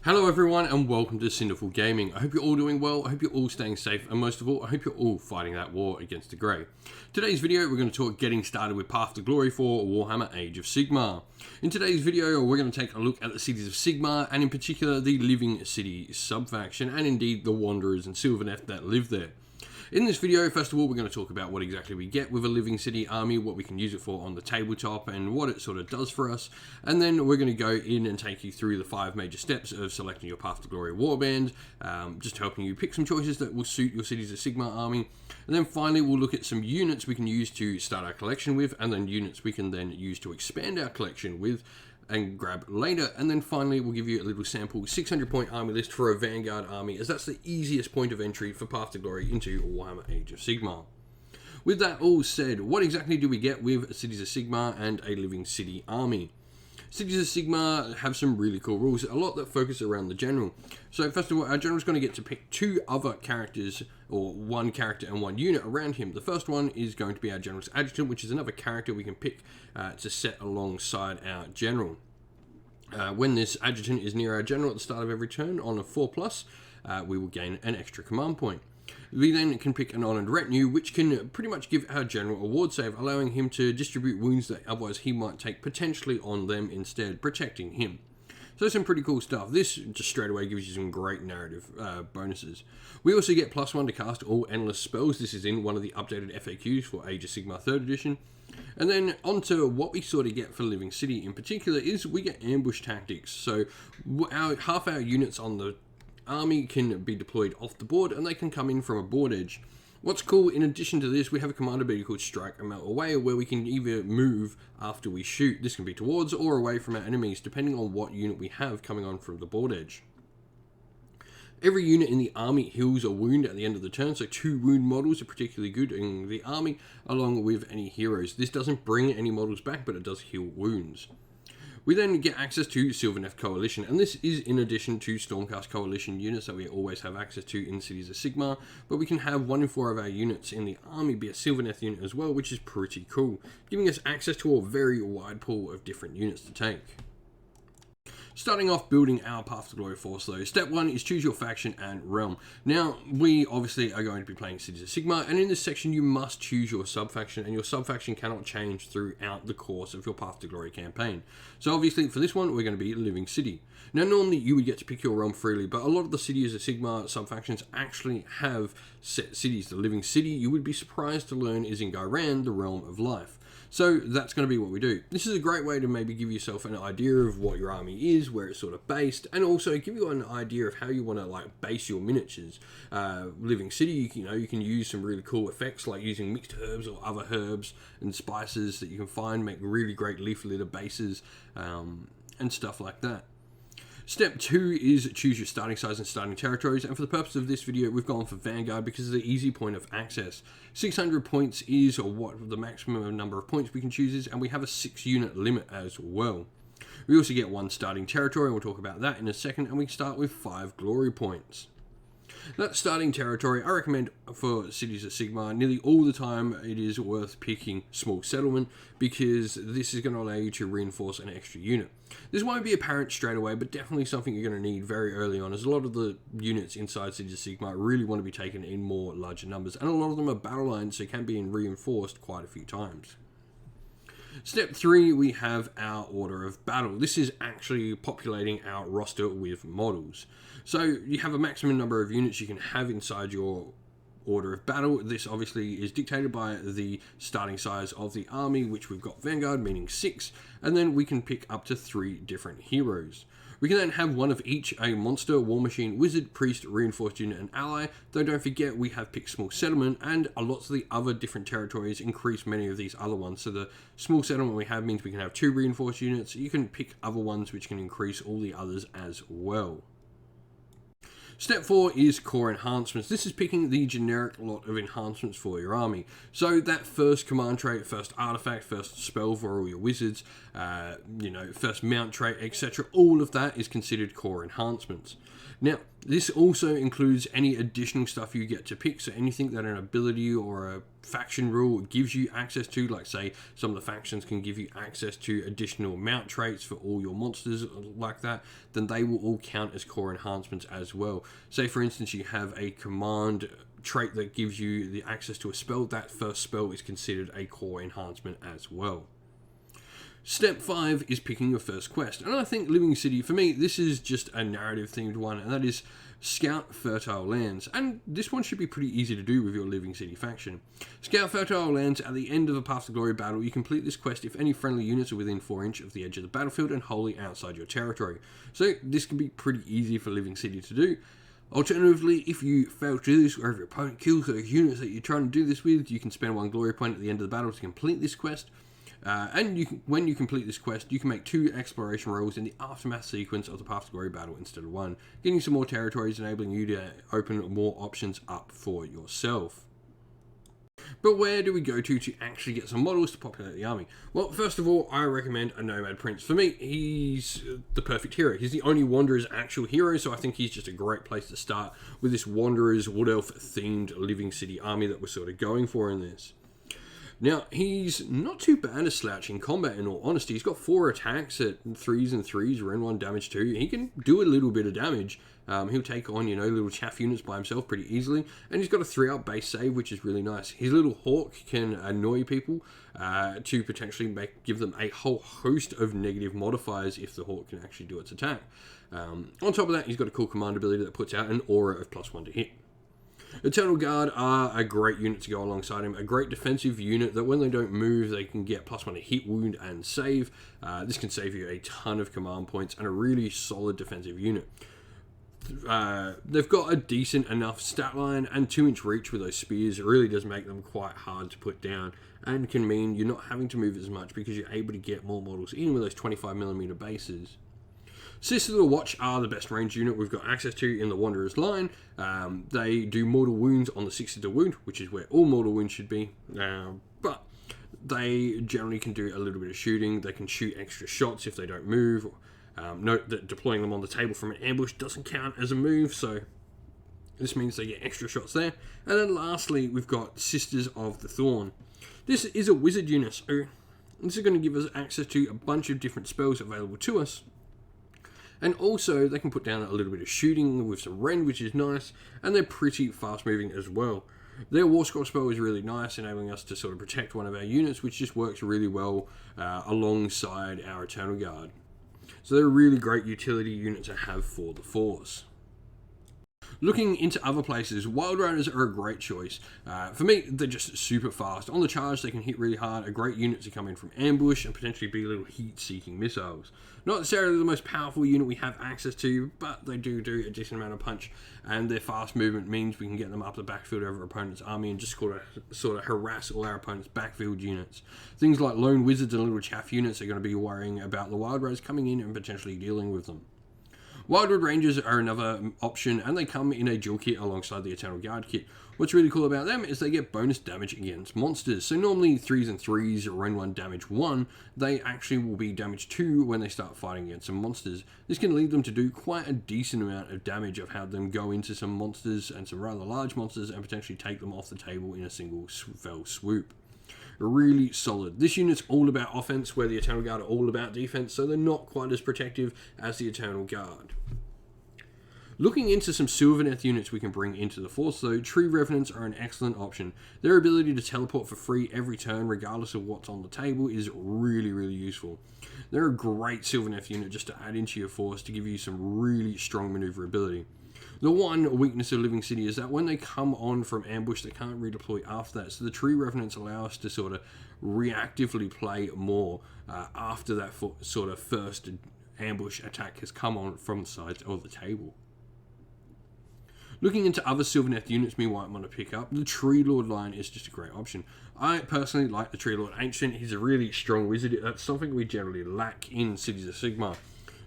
Hello everyone and welcome to Cinderful Gaming. I hope you're all doing well, I hope you're all staying safe, and most of all, I hope you're all fighting that war against the Grey. Today's video, we're going to talk getting started with Path to Glory for Warhammer Age of Sigmar. In today's video, we're going to take a look at the cities of Sigmar, and in particular, the Living City sub-faction, and indeed the Wanderers and Sylvaneth that live there. In this video, first of all, we're going to talk about what exactly we get with a Living City army, what we can use it for on the tabletop, and what it sort of does for us. And then we're going to go in and take you through the 5 major steps of selecting your Path to Glory warband, just helping you pick some choices that will suit your Cities of Sigmar army. And then finally, we'll look at some units we can use to start our collection with, and then units we can then use to expand our collection with and grab later. And then finally, we'll give you a little sample 600-point army list for a Vanguard army, as that's the easiest point of entry for Path to Glory into Warhammer Age of Sigmar. With that all said, what exactly do we get with Cities of Sigmar and a Living City army? Cities of Sigmar have some really cool rules, a lot that focus around the general. So first of all, our general's going to get to pick 2 other characters, or 1 character and 1 unit around him. The first one is going to be our general's adjutant, which is another character we can pick to set alongside our general. When this adjutant is near our general at the start of every turn on a 4+, we will gain an extra command point. We then can pick an honoured retinue, which can pretty much give our general a ward save, allowing him to distribute wounds that otherwise he might take potentially on them instead, protecting him. So some pretty cool stuff. This just straight away gives you some great narrative bonuses. We also get +1 to cast all endless spells. This is in one of the updated FAQs for Age of Sigmar 3rd edition. And then onto what we sort of get for Living City in particular is we get ambush tactics. So half our units on the army can be deployed off the board, and they can come in from a board edge. What's cool, in addition to this, we have a command ability called Strike and Melt Away, where we can either move after we shoot. This can be towards or away from our enemies, depending on what unit we have coming on from the board edge. Every unit in the army heals a wound at the end of the turn, so 2 wound models are particularly good in the army, along with any heroes. This doesn't bring any models back, but it does heal wounds. We then get access to Sylvaneth Coalition, and this is in addition to Stormcast Coalition units that we always have access to in Cities of Sigmar, but we can have 1 in 4 of our units in the army be a Sylvaneth unit as well, which is pretty cool, giving us access to a very wide pool of different units to take. Starting off building our Path to Glory force though, step 1 is choose your faction and realm. Now, we obviously are going to be playing Cities of Sigmar, and in this section you must choose your sub-faction, and your sub-faction cannot change throughout the course of your Path to Glory campaign. So obviously for this one, we're going to be Living City. Now normally you would get to pick your realm freely, but a lot of the Cities of Sigmar sub-factions actually have set cities. The Living City, you would be surprised to learn, is in Ghyran, the Realm of Life. So that's going to be what we do. This is a great way to maybe give yourself an idea of what your army is, where it's sort of based, and also give you an idea of how you want to base your miniatures. Living City, you can use some really cool effects like using mixed herbs or other herbs and spices that you can find, make really great leaf litter bases and stuff like that. Step 2 is choose your starting size and starting territories, and for the purpose of this video we've gone for Vanguard because of the easy point of access. 600 points is what the maximum number of points we can choose is, and we have a 6 unit limit as well. We also get 1 starting territory, and we'll talk about that in a second, and we start with 5 glory points. That starting territory, I recommend for Cities of Sigmar, nearly all the time it is worth picking Small Settlement, because this is going to allow you to reinforce an extra unit. This won't be apparent straight away, but definitely something you're going to need very early on, as a lot of the units inside Cities of Sigmar really want to be taken in more larger numbers, and a lot of them are battle lines, so can be reinforced quite a few times. Step 3, we have our Order of Battle. This is actually populating our roster with models. So you have a maximum number of units you can have inside your Order of Battle. This obviously is dictated by the starting size of the army, which we've got Vanguard, meaning 6, and then we can pick up to 3 different heroes. We can then have 1 of each, a monster, war machine, wizard, priest, reinforced unit, and ally, though don't forget we have picked Small Settlement, and lots of the other different territories increase many of these other ones. So the Small Settlement we have means we can have 2 reinforced units. You can pick other ones which can increase all the others as well. Step 4 is core enhancements. This is picking the generic lot of enhancements for your army. So that first command trait, first artifact, first spell for all your wizards, first mount trait, etc. All of that is considered core enhancements. Now, This also includes any additional stuff you get to pick, so anything that an ability or a faction rule gives you access to, like say some of the factions can give you access to additional mount traits for all your monsters like that, then they will all count as core enhancements as well. Say for instance you have a command trait that gives you the access to a spell, that first spell is considered a core enhancement as well. Step 5 is picking your first quest, and I think Living City, for me, this is just a narrative themed one, and that is Scout Fertile Lands, and this one should be pretty easy to do with your Living City faction. Scout Fertile Lands, at the end of a Path to Glory battle, you complete this quest if any friendly units are within 4 inches of the edge of the battlefield and wholly outside your territory. So this can be pretty easy for Living City to do. Alternatively, if you fail to do this, or if your opponent kills those units that you're trying to do this with, you can spend 1 glory point at the end of the battle to complete this quest. When you complete this quest, you can make 2 exploration rolls in the aftermath sequence of the Path to Glory battle instead of 1, getting some more territories, enabling you to open more options up for yourself. But where do we go to actually get some models to populate the army? Well, first of all, I recommend a Nomad Prince. For me, he's the perfect hero. He's the only Wanderer's actual hero, so I think he's just a great place to start with this Wanderer's Wood Elf themed Living City army that we're sort of going for in this. Now, he's not too bad a slouch in combat, in all honesty. He's got 4 attacks at 3s and 3s, Ren 1 damage 2. He can do a little bit of damage. He'll take on, little chaff units by himself pretty easily. And he's got a 3-up base save, which is really nice. His little hawk can annoy people to potentially give them a whole host of negative modifiers if the hawk can actually do its attack. On top of that, he's got a cool command ability that puts out an aura of +1 to hit. Eternal Guard are a great unit to go alongside him, a great defensive unit that when they don't move they can get +1 to hit, wound and save. This can save you a ton of command points and a really solid defensive unit. They've got a decent enough stat line, and 2-inch reach with those spears. It really does make them quite hard to put down and can mean you're not having to move as much because you're able to get more models even with those 25mm bases. Sisters of the Watch are the best range unit we've got access to in the Wanderer's line. They do mortal wounds on the 6th of wound, which is where all mortal wounds should be. But they generally can do a little bit of shooting. They can shoot extra shots if they don't move. Note that deploying them on the table from an ambush doesn't count as a move, so this means they get extra shots there. And then lastly, we've got Sisters of the Thorn. This is a wizard unit, so this is going to give us access to a bunch of different spells available to us. And also, they can put down a little bit of shooting with some rend, which is nice, and they're pretty fast moving as well. Their War Scroll spell is really nice, enabling us to sort of protect one of our units, which just works really well alongside our Eternal Guard. So they're a really great utility unit to have for the Force. Looking into other places, Wild Riders are a great choice. For me, they're just super fast. On the charge, they can hit really hard, a great unit to come in from ambush and potentially be little heat-seeking missiles. Not necessarily the most powerful unit we have access to, but they do a decent amount of punch, and their fast movement means we can get them up the backfield of our opponent's army and just sort of harass all our opponent's backfield units. Things like lone wizards and little chaff units are going to be worrying about the Wild Riders coming in and potentially dealing with them. Wildwood Rangers are another option, and they come in a dual kit alongside the Eternal Guard kit. What's really cool about them is they get bonus damage against monsters. So normally 3s and 3s, Ren 1 damage 1, they actually will be damage 2 when they start fighting against some monsters. This can lead them to do quite a decent amount of damage. I've had them go into some monsters and some rather large monsters and potentially take them off the table in a single fell swoop. Really solid. This unit's all about offense, where the Eternal Guard are all about defense, so they're not quite as protective as the Eternal Guard. Looking into some Sylvaneth units we can bring into the Force, though, Tree Revenants are an excellent option. Their ability to teleport for free every turn, regardless of what's on the table, is really useful. They're a great Sylvaneth unit just to add into your Force to give you some really strong maneuverability. The one weakness of Living City is that when they come on from ambush, they can't redeploy after that. So the Tree Revenants allow us to sort of reactively play more after that sort of first ambush attack has come on from the sides of the table. Looking into other Sylvaneth units we might want to pick up, the Tree Lord line is just a great option. I personally like the Tree Lord Ancient. He's a really strong wizard. That's something we generally lack in Cities of Sigmar.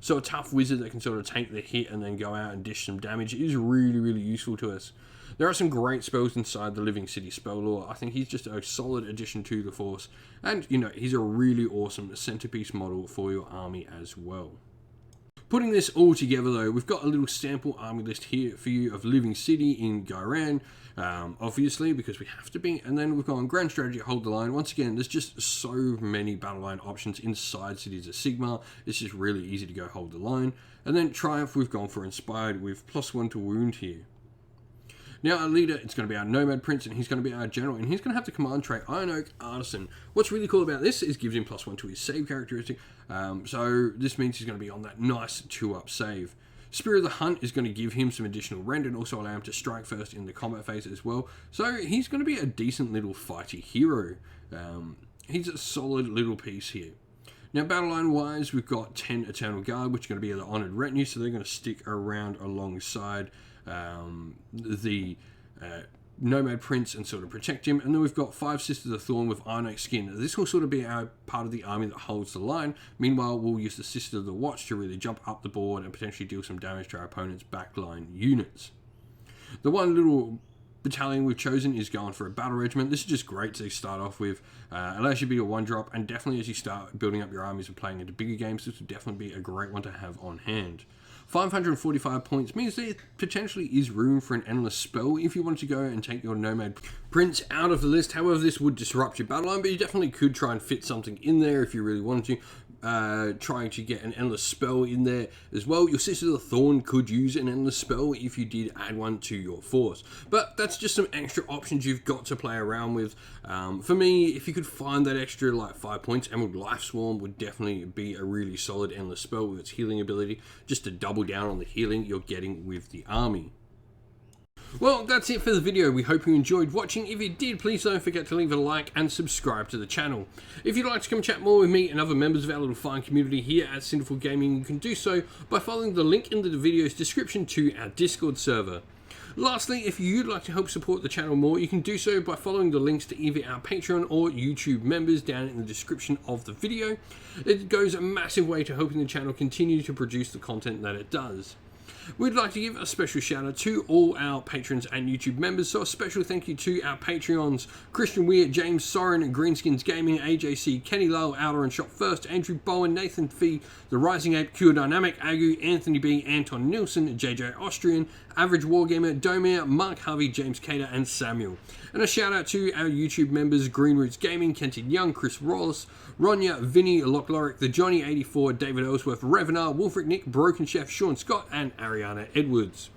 So a tough wizard that can sort of take the hit and then go out and dish some damage is really useful to us. There are some great spells inside the Living City spell lore. I think he's just a solid addition to the Force. And, he's a really awesome centerpiece model for your army as well. Putting this all together though, we've got a little sample army list here for you of Living City in Gairan, obviously because we have to be, and then we've got on Grand Strategy, Hold the Line. Once again, there's just so many battle line options inside cities of Sigmar. It's just really easy to go Hold the Line. And then Triumph, we've gone for Inspired with +1 to wound here. Now our leader, it's going to be our Nomad Prince, and he's going to be our general, and he's going to have the command trait Iron Oak Artisan. What's really cool about this is gives him +1 to his save characteristic, so this means he's going to be on that nice 2-up save. Spirit of the Hunt is going to give him some additional rend and also allow him to strike first in the combat phase as well, so he's going to be a decent little fighty hero. He's a solid little piece here. Now, battle line wise, we've got 10 Eternal Guard, which are going to be the Honoured Retinue, so they're going to stick around alongside the Nomad Prince and sort of protect him. And then we've got 5 Sisters of Thorn with Iron Oak Skin. This will sort of be our part of the army that holds the line. Meanwhile, we'll use the Sister of the Watch to really jump up the board and potentially deal some damage to our opponent's backline units. The one little battalion we've chosen is going for a battle regiment. This is just great to start off with. Allows you to be a 1-drop, and definitely as you start building up your armies and playing into bigger games, this would definitely be a great one to have on hand. 545 points means there potentially is room for an endless spell if you want to go and take your Nomad Prince out of the list. However, this would disrupt your battle line, but you definitely could try and fit something in there if you really wanted to. Trying to get an endless spell in there as well. Your Sister of the Thorn could use an endless spell if you did add one to your force, but that's just some extra options you've got to play around with. For me, if you could find that extra like 5 points, Emerald Life Swarm would definitely be a really solid endless spell with its healing ability, just to double down on the healing you're getting with the army. Well, that's it for the video. We hope you enjoyed watching. If you did, please don't forget to leave a like and subscribe to the channel. If you'd like to come chat more with me and other members of our little fine community here at Sinful Gaming, you can do so by following the link in the video's description to our Discord server. Lastly, if you'd like to help support the channel more, you can do so by following the links to either our Patreon or YouTube members down in the description of the video. It goes a massive way to helping the channel continue to produce the content that it does. We'd like to give a special shout out to all our patrons and YouTube members, so a special thank you to our Patreons: Christian Weir, James Soren, Greenskins Gaming, AJC, Kenny Lowell, Outer and Shop First, Andrew Bowen, Nathan Fee, The Rising Ape, Cure Dynamic, Agu, Anthony B, Anton Nilsson, JJ Austrian, Average Wargamer, Domir, Mark Harvey, James Cater, and Samuel. And a shout out to our YouTube members: Green Roots Gaming, Kenton Young, Chris Wallace, Ronya, Vinny, Lochloric, The Johnny84, David Ellsworth, Revenar, Wolfric Nick, Broken Chef, Sean Scott, and Ariana Edwards.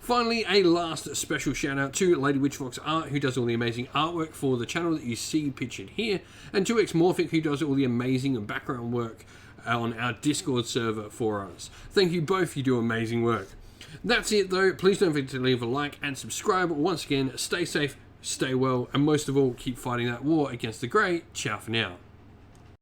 Finally, a last special shout out to Lady Witchfox Art, who does all the amazing artwork for the channel that you see pictured here, and to Xmorphic, who does all the amazing background work on our Discord server for us. Thank you both, you do amazing work. That's it though. Please don't forget to leave a like and subscribe. Once again, stay safe, stay well, and most of all, keep fighting that war against the Grey. Ciao for now.